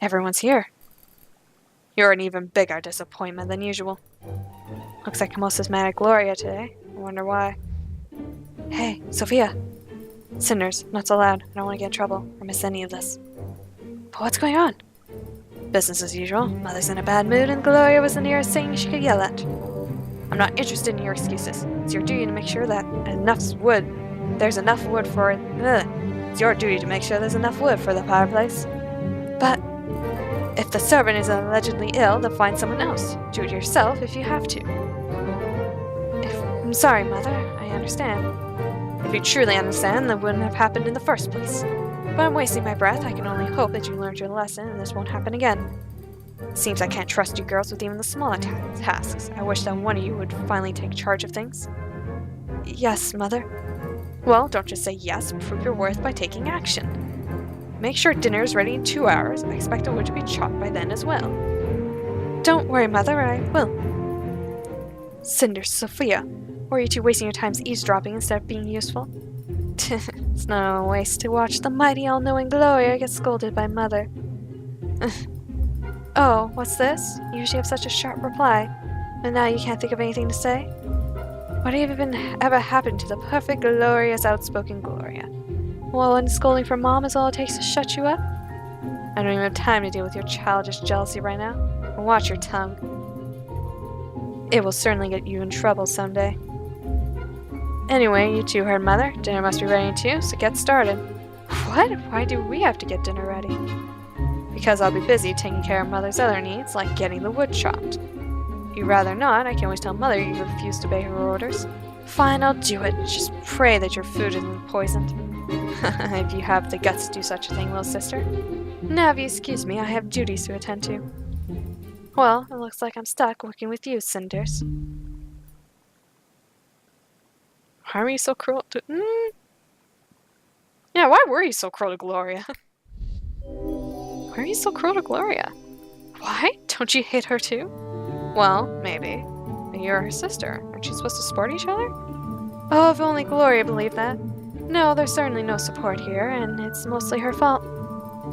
Everyone's here. You're an even bigger disappointment than usual. Looks like Hermosa's mad at Gloria today. I wonder why. Hey, Sophia. Cinders, not so loud. I don't want to get in trouble or miss any of this. But what's going on? Business as usual. Mother's in a bad mood and Gloria was the nearest thing she could yell at. I'm not interested in your excuses. It's your duty to make sure that there's enough wood for it. It's your duty to make sure there's enough wood for the fireplace. But if the servant is allegedly ill, then find someone else. Do it yourself if you have to. I'm sorry, Mother. I understand. If you truly understand, that wouldn't have happened in the first place. But I'm wasting my breath. I can only hope that you learned your lesson and this won't happen again. It seems I can't trust you girls with even the smaller tasks. I wish that one of you would finally take charge of things. Yes, Mother. Well, don't just say yes, prove your worth by taking action. Make sure dinner is ready in 2 hours. I expect the wood to be chopped by then as well. Don't worry, Mother, I will. Cinders, Sophia, or are you two wasting your times eavesdropping instead of being useful? It's not a waste to watch the mighty all-knowing Gloria get scolded by Mother. Oh, what's this? You usually have such a sharp reply, and now you can't think of anything to say? What ever happened to the perfect, glorious, outspoken Gloria? Well, when scolding from Mom is all it takes to shut you up? I don't even have time to deal with your childish jealousy right now. Watch your tongue. It will certainly get you in trouble someday. Anyway, you two heard Mother. Dinner must be ready too, so get started. What? Why do we have to get dinner ready? Because I'll be busy taking care of Mother's other needs, like getting the wood chopped. If you'd rather not, I can always tell Mother you refuse to obey her orders. Fine, I'll do it. Just pray that your food isn't poisoned. If you have the guts to do such a thing, little sister. Now, if you excuse me, I have duties to attend to. Well, it looks like I'm stuck working with you, Cinders. Why were you so cruel to... Yeah, why were you so cruel to Gloria? Why are you so cruel to Gloria? Why? Don't you hate her too? Well, maybe. But you're her sister. Aren't you supposed to support each other? Oh, if only Gloria believed that. No, there's certainly no support here, and it's mostly her fault.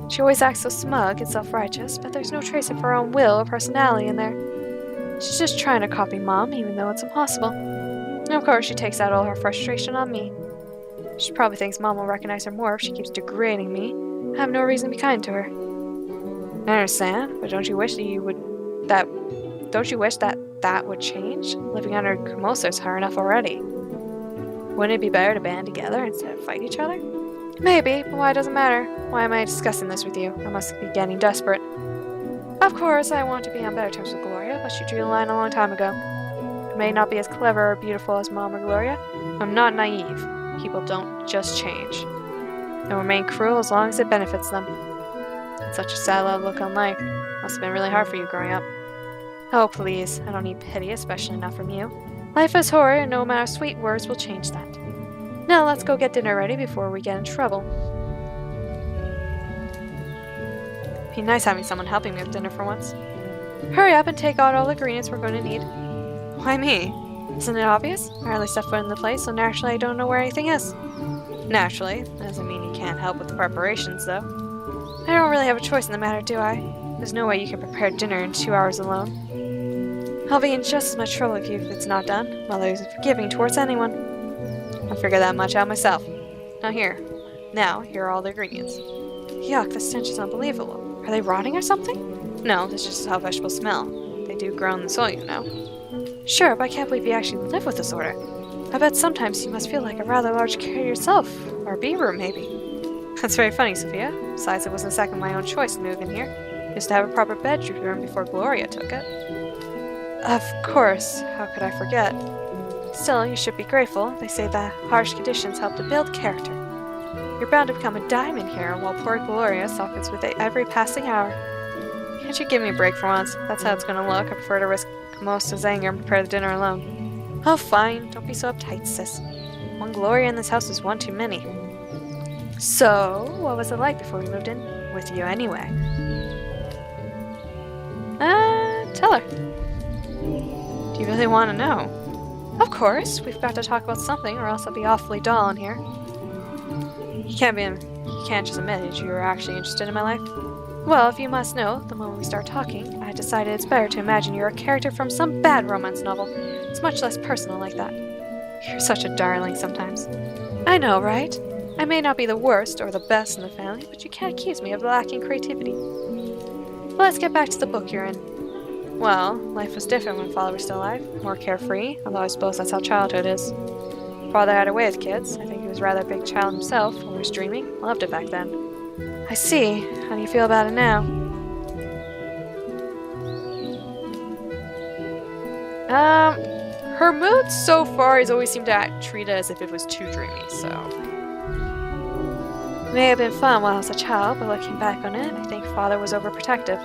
She always acts so smug and self-righteous, but there's no trace of her own will or personality in there. She's just trying to copy Mom, even though it's impossible. And of course, she takes out all her frustration on me. She probably thinks Mom will recognize her more if she keeps degrading me. I have no reason to be kind to her. I understand, but don't you wish that would change? Living under Hermosa is hard enough already. Wouldn't it be better to band together instead of fight each other? Maybe, but why doesn't matter? Why am I discussing this with you? I must be getting desperate. Of course, I want to be on better terms with Gloria, but she drew the line a long time ago. I may not be as clever or beautiful as Mom or Gloria, but I'm not naive. People don't just change. They'll remain cruel as long as it benefits them. It's such a sad outlook on life. Must have been really hard for you growing up. Oh, please, I don't need pity, especially not from you. Life is horrid, and no amount of sweet words will change that. Now let's go get dinner ready before we get in trouble. Be nice having someone helping me with dinner for once. Hurry up and take out all the ingredients we're going to need. Why me? Isn't it obvious? I hardly step foot in the place, so naturally I don't know where anything is. Naturally, that doesn't mean you can't help with the preparations, though. I don't really have a choice in the matter, do I? There's no way you can prepare dinner in 2 hours alone. I'll be in just as much trouble with you if it's not done. Mother isn't forgiving towards anyone. I'll figure that much out myself. Here are all the ingredients. Yuck, the stench is unbelievable. Are they rotting or something? No, that's just how vegetables smell. They do grow in the soil, you know. Sure, but I can't believe you actually live with this order. I bet sometimes you must feel like a rather large carrier yourself, or a bee room, maybe. That's very funny, Sophia. Besides, it wasn't exactly my own choice to move in here. Just to have a proper bedroom before Gloria took it. Of course, how could I forget? Still, you should be grateful. They say that harsh conditions help to build character. You're bound to become a diamond here, while poor Gloria suffers with every passing hour. Can't you give me a break for once? That's how it's gonna look. I prefer to risk Hermosa's anger and prepare the dinner alone. Oh, fine. Don't be so uptight, sis. One Gloria in this house is one too many. So, what was it like before we moved in with you anyway? Tell her. Do you really want to know? Of course. We've got to talk about something, or else I'll be awfully dull in here. You can't just admit that you're actually interested in my life. Well, if you must know, the moment we start talking, I decided it's better to imagine you're a character from some bad romance novel. It's much less personal like that. You're such a darling sometimes. I know, right? I may not be the worst or the best in the family, but you can't accuse me of lacking creativity. But let's get back to the book you're in. Well, life was different when Father was still alive, more carefree, although I suppose that's how childhood is. Father had a way with kids. I think he was rather a big child himself, always dreaming. Loved it back then. I see. How do you feel about it now? Her mood so far has always seemed to treat it as if it was too dreamy, so... It may have been fun while I was a child, but looking back on it, I think Father was overprotective.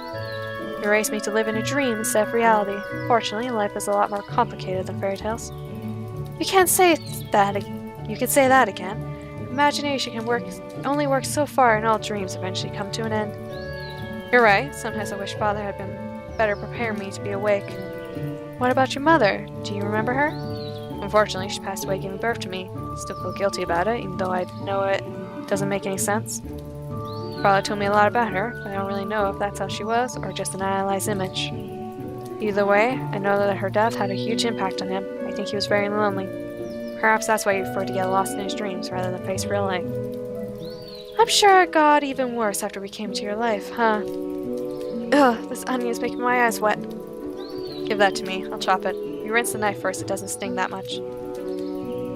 He raised me to live in a dream instead of reality. Fortunately, life is a lot more complicated than fairy tales. You can't say that. You could say that again. Imagination can only work so far, and all dreams eventually come to an end. You're right. Sometimes I wish Father had been better prepared me to be awake. What about your mother? Do you remember her? Unfortunately, she passed away giving birth to me. Still feel guilty about it, even though I know it doesn't make any sense. Father told me a lot about her, but I don't really know if that's how she was or just an idealized image. Either way, I know that her death had a huge impact on him. I think he was very lonely. Perhaps that's why he preferred to get lost in his dreams rather than face real life. I'm sure it got even worse after we came into your life, huh? Ugh, this onion is making my eyes wet. Give that to me. I'll chop it. You rinse the knife first, it doesn't sting that much.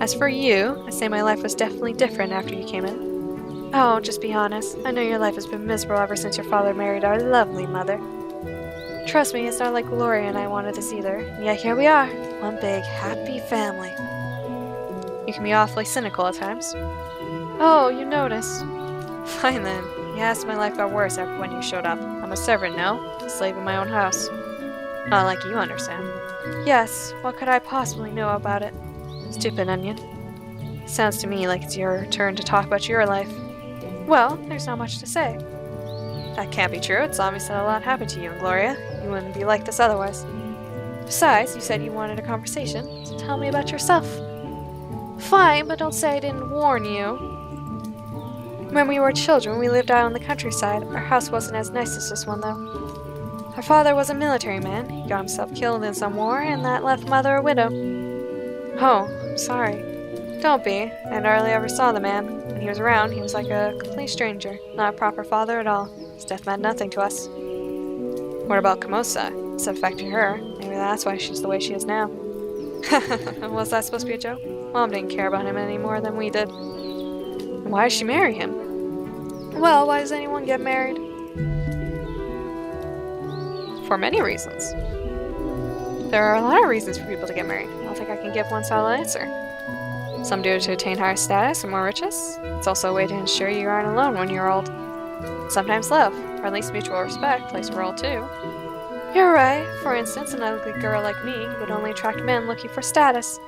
As for you, I say my life was definitely different after you came in. Oh, just be honest. I know your life has been miserable ever since your father married our lovely mother. Trust me, it's not like Gloria and I wanted this either. And yet here we are, one big, happy family. You can be awfully cynical at times. Oh, you notice. Fine then. Yes, my life got worse after when you showed up. I'm a servant now, a slave in my own house. Not like you understand. Yes, what could I possibly know about it? Stupid onion. Sounds to me like it's your turn to talk about your life. Well, there's not much to say. That can't be true. It's obvious that a lot happened to you and Gloria. You wouldn't be like this otherwise. Besides, you said you wanted a conversation, so tell me about yourself. Fine, but don't say I didn't warn you. When we were children, we lived out on the countryside. Our house wasn't as nice as this one, though. Our father was a military man. He got himself killed in some war, and that left Mother a widow. Oh, I'm sorry. Don't be. I hardly ever saw the man. When he was around, he was like a complete stranger. Not a proper father at all. His death meant nothing to us. What about Kamosa? It's affected her. Maybe that's why she's the way she is now. Was that supposed to be a joke? Mom didn't care about him any more than we did. Why did she marry him? Well, why does anyone get married? For many reasons. There are a lot of reasons for people to get married. I don't think I can give one solid answer. Some do it to attain higher status and more riches. It's also a way to ensure you aren't alone when you're old. Sometimes love, or at least mutual respect, plays a role too. You're right. For instance, an ugly girl like me would only attract men looking for status.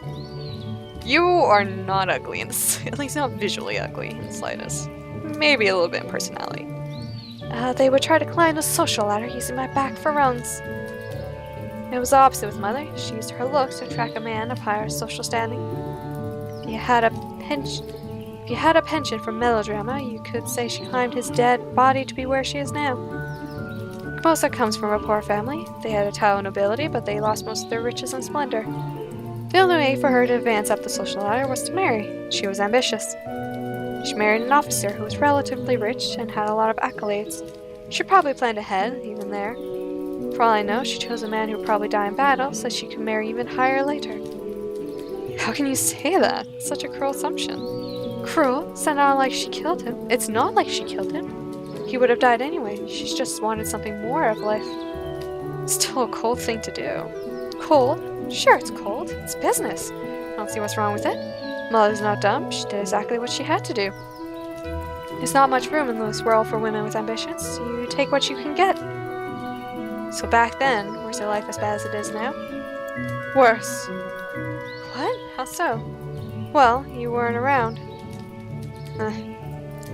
You are not ugly, at least not visually ugly in the slightest. Maybe a little bit in personality. They would try to climb the social ladder using my back for rungs. It was the opposite with Mother. She used her looks to attract a man of higher social standing. If you had a penchant for melodrama, you could say she climbed his dead body to be where she is now. Kamosa comes from a poor family. They had a title of nobility, but they lost most of their riches and splendor. The only way for her to advance up the social ladder was to marry. She was ambitious. She married an officer who was relatively rich and had a lot of accolades. She probably planned ahead, even there. For all I know, she chose a man who would probably die in battle so she could marry even higher later. How can you say that? It's such a cruel assumption. Cruel? It's not like she killed him. It's not like she killed him. He would have died anyway. She just wanted something more of life. Still a cold thing to do. Cold? Sure, it's cold. It's business. I don't see what's wrong with it. Mother's not dumb. She did exactly what she had to do. There's not much room in this world for women with ambitions. You take what you can get. So back then, was your life as bad as it is now? Worse. What? How so? Well, you weren't around.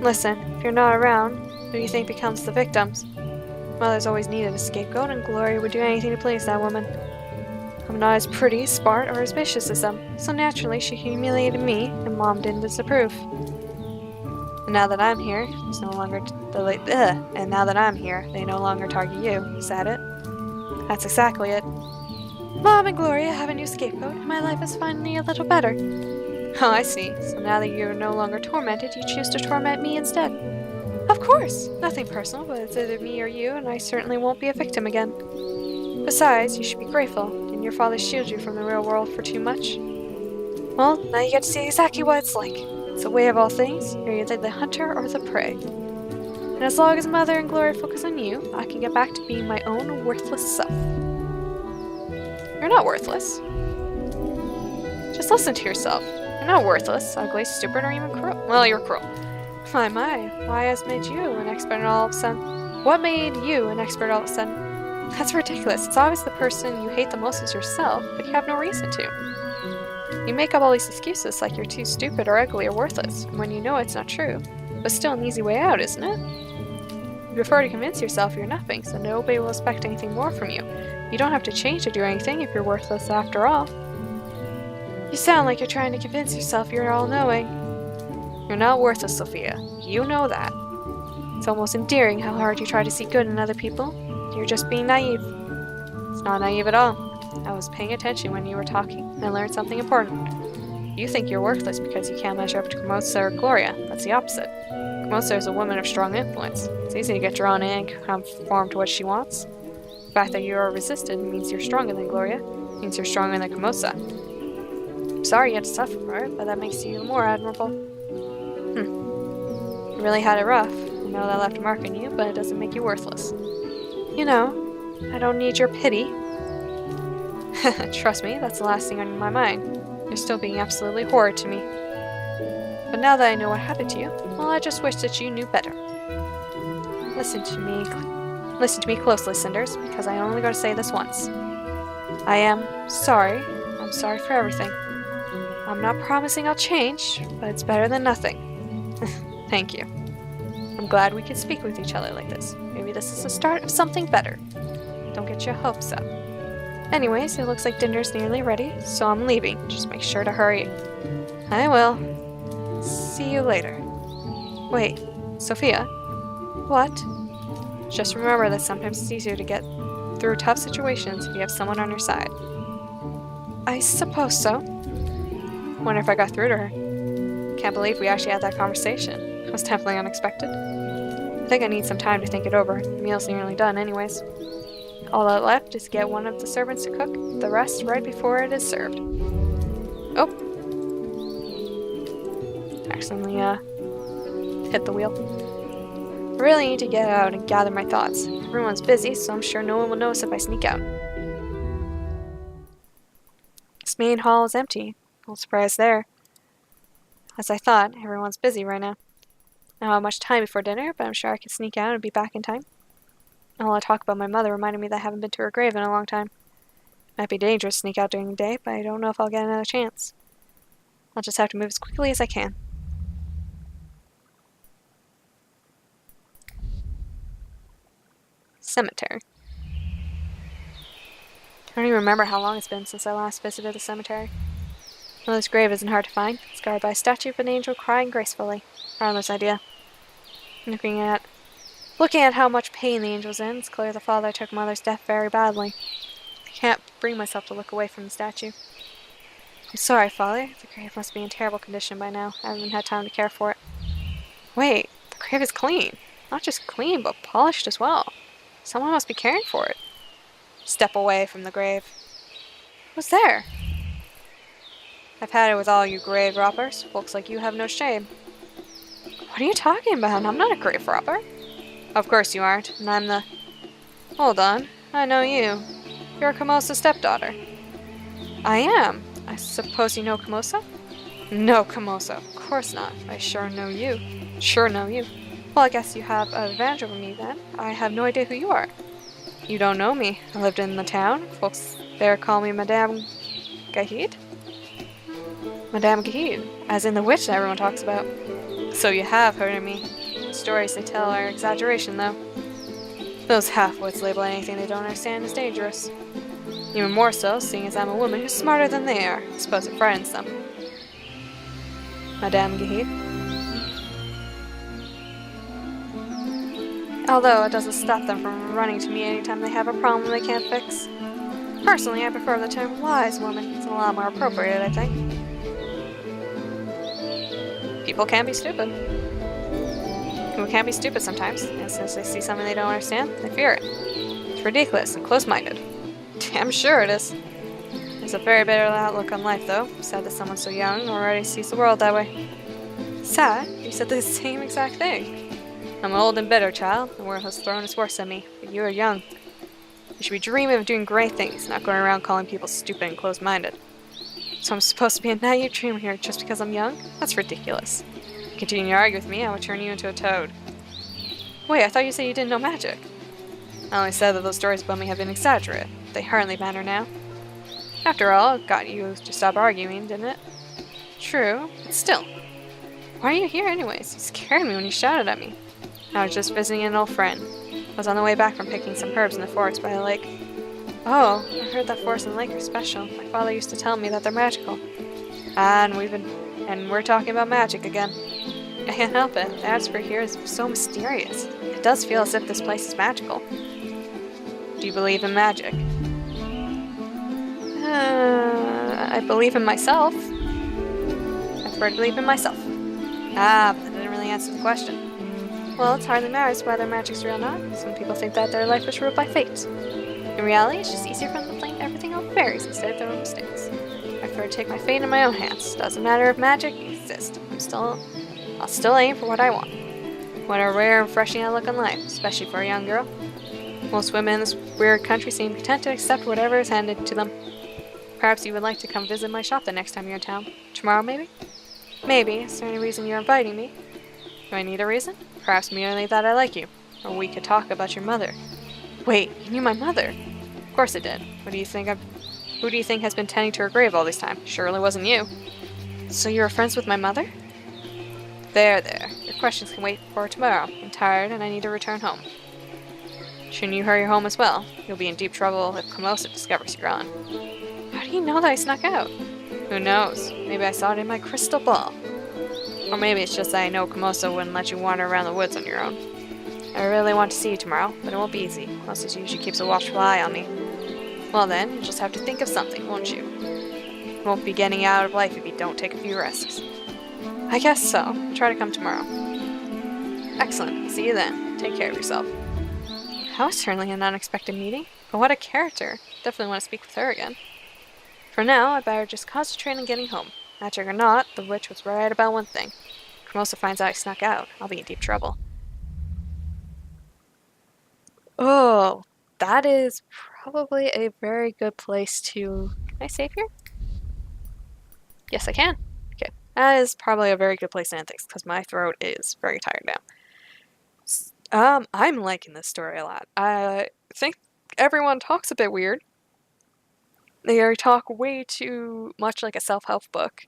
Listen, if you're not around, who do you think becomes the victims? Mother's always needed a scapegoat, and Gloria would do anything to please that woman. I'm not as pretty, smart, or as vicious as them, so naturally she humiliated me, and Mom didn't disapprove. And now that I'm here, and now that I'm here, they no longer target you. Is that it? That's exactly it. Mom and Gloria have a new scapegoat, and my life is finally a little better. Oh, I see. So now that you're no longer tormented, you choose to torment me instead. Of course! Nothing personal, but it's either me or you, and I certainly won't be a victim again. Besides, you should be grateful. Didn't your father shield you from the real world for too much? Well, now you get to see exactly what it's like. It's the way of all things. You're either the hunter or the prey. And as long as Mother and Gloria focus on you, I can get back to being my own worthless self. You're not worthless. Just listen to yourself. You're not worthless, ugly, stupid, or even cruel. Well, you're cruel. My, why has made you an expert all of a sudden? What made you an expert all of a sudden? That's ridiculous. It's obvious the person you hate the most is yourself, but you have no reason to. You make up all these excuses like you're too stupid or ugly or worthless, when you know it's not true. But still an easy way out, isn't it? You prefer to convince yourself you're nothing, so nobody will expect anything more from you. You don't have to change to do anything if you're worthless after all. You sound like you're trying to convince yourself you're all-knowing. You're not worthless, Sophia. You know that. It's almost endearing how hard you try to see good in other people. You're just being naive. It's not naive at all. I was paying attention when you were talking, and I learned something important. You think you're worthless because you can't measure up to Hermosa or Gloria. That's the opposite. Hermosa is a woman of strong influence. It's easy to get drawn in and conform to what she wants. The fact that you are resisted means you're stronger than Gloria. Means you're stronger than Hermosa. I'm sorry you had to suffer for it, but that makes you more admirable. You really had it rough. I know that left a mark on you, but it doesn't make you worthless. You know, I don't need your pity. Trust me, that's the last thing on my mind. You're still being absolutely horrid to me. But now that I know what happened to you, well, I just wish that you knew better. Listen to me closely, Cinders, because I only got to say this once. I am sorry. I'm sorry for everything. I'm not promising I'll change, but it's better than nothing. Thank you. I'm glad we could speak with each other like this. Maybe this is the start of something better. Don't get your hopes up. Anyways, it looks like dinner's nearly ready, so I'm leaving. Just make sure to hurry. I will. See you later. Wait, Sophia? What? Just remember that sometimes it's easier to get through tough situations if you have someone on your side. I suppose so. Wonder if I got through to her. Can't believe we actually had that conversation. It was definitely unexpected. I think I need some time to think it over. The meal's nearly done anyways. All that left is to get one of the servants to cook the rest right before it is served. Oh! Accidentally, hit the wheel. I really need to get out and gather my thoughts. Everyone's busy, so I'm sure no one will notice if I sneak out. This main hall is empty. No surprise there. As I thought, everyone's busy right now. I don't have much time before dinner, but I'm sure I can sneak out and be back in time. All I talk about my mother reminded me that I haven't been to her grave in a long time. Might be dangerous to sneak out during the day, but I don't know if I'll get another chance. I'll just have to move as quickly as I can. Cemetery. I don't even remember how long it's been since I last visited the cemetery. Well, this grave isn't hard to find. It's guarded by a statue of an angel crying gracefully. Harmless idea. Looking at how much pain the angel's in, it's clear the father took Mother's death very badly. I can't bring myself to look away from the statue. I'm sorry, Father. The grave must be in terrible condition by now. I haven't had time to care for it. Wait, the grave is clean. Not just clean, but polished as well. Someone must be caring for it. Step away from the grave. Who's there? I've had it with all you grave robbers. Folks like you have no shame. What are you talking about? I'm not a grave robber. Of course you aren't, and I'm the... Hold on. I know you. You're Camosa's stepdaughter. I am. I suppose you know Camosa? No, Camosa. Of course not. I sure know you. Well, I guess you have an advantage over me then. I have no idea who you are. You don't know me. I lived in the town. Folks there call me Madame Gahid. Madame Gahid, as in the witch that everyone talks about. So you have heard of me. The stories they tell are exaggeration, though. Those half-wits label anything they don't understand as dangerous. Even more so, seeing as I'm a woman who's smarter than they are. I suppose it frightens them. Madame Gahid. Although it doesn't stop them from running to me anytime they have a problem they can't fix. Personally, I prefer the term wise woman. It's a lot more appropriate, I think. People can be stupid. People can be stupid sometimes, and since they see something they don't understand, they fear it. It's ridiculous and close-minded. Damn sure it is. There's a very bitter outlook on life, though. Sad that someone so young already sees the world that way. Sad? You said the same exact thing. I'm old and bitter, child. The world has thrown its worst at me, but you are young. You should be dreaming of doing great things, not going around calling people stupid and closed-minded. So I'm supposed to be a naive dreamer here just because I'm young? That's ridiculous. If you continue to argue with me, I will turn you into a toad. Wait, I thought you said you didn't know magic. I only said that those stories about me have been exaggerated. They hardly matter now. After all, it got you to stop arguing, didn't it? True, but still. Why are you here anyways? You scared me when you shouted at me. I was just visiting an old friend. I was on the way back from picking some herbs in the forest by the lake. Oh, I heard that forest and lake are special. My father used to tell me that they're magical. And we're talking about magic again. I can't help it. The atmosphere here is so mysterious. It does feel as if this place is magical. Do you believe in magic? I believe in myself. I prefer to believe in myself. Ah, but that didn't really answer the question. Well, it hardly matters whether magic's real or not. Some people think that their life is ruled by fate. In reality, it's just easier for them to blame everything on fairies instead of their own mistakes. I prefer to take my fate in my own hands. Doesn't matter if magic exists. I'll still aim for what I want. What a rare and refreshing outlook on life, especially for a young girl. Most women in this weird country seem content to accept whatever is handed to them. Perhaps you would like to come visit my shop the next time you're in town. Tomorrow, maybe? Maybe. Is there any reason you're inviting me? Do I need a reason? Perhaps merely that I like you. Or we could talk about your mother. Wait, you knew my mother? Of course I did. Who do you think has been tending to her grave all this time? Surely wasn't you. So you were friends with my mother? There. Your questions can wait for tomorrow. I'm tired and I need to return home. Shouldn't you hurry home as well? You'll be in deep trouble if Komosa discovers you're gone. How do you know that I snuck out? Who knows? Maybe I saw it in my crystal ball. Or maybe it's just that I know Komosa wouldn't let you wander around the woods on your own. I really want to see you tomorrow, but it won't be easy. Komosa usually keeps a watchful eye on me. Well then, you'll just have to think of something, won't you? You won't be getting out of life if you don't take a few risks. I guess so. I'll try to come tomorrow. Excellent. See you then. Take care of yourself. That was certainly an unexpected meeting, but what a character. Definitely want to speak with her again. For now, I'd better just concentrate on getting home. Magic or not, the witch was right about one thing. If Komosa finds out I snuck out, I'll be in deep trouble. Oh, that is probably a very good place to... Can I save here? Yes, I can. Okay, that is probably a very good place to end things, because my throat is very tired now. I'm liking this story a lot. I think everyone talks a bit weird. They talk way too much like a self-help book.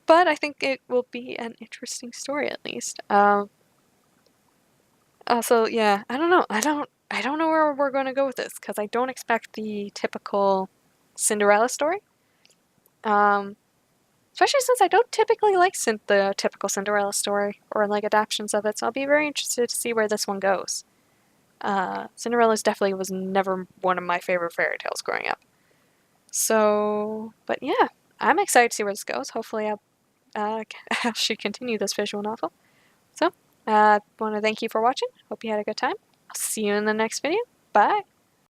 But I think it will be an interesting story at least. Also, yeah, I don't know. I don't know where we're going to go with this because I don't expect the typical Cinderella story. Especially since I don't typically like the typical Cinderella story or like adaptations of it, so I'll be very interested to see where this one goes. Cinderella's definitely was never one of my favorite fairy tales growing up. So, but yeah, I'm excited to see where this goes. Hopefully I'll actually continue this visual novel. So, I want to thank you for watching. Hope you had a good time. I'll see you in the next video. Bye!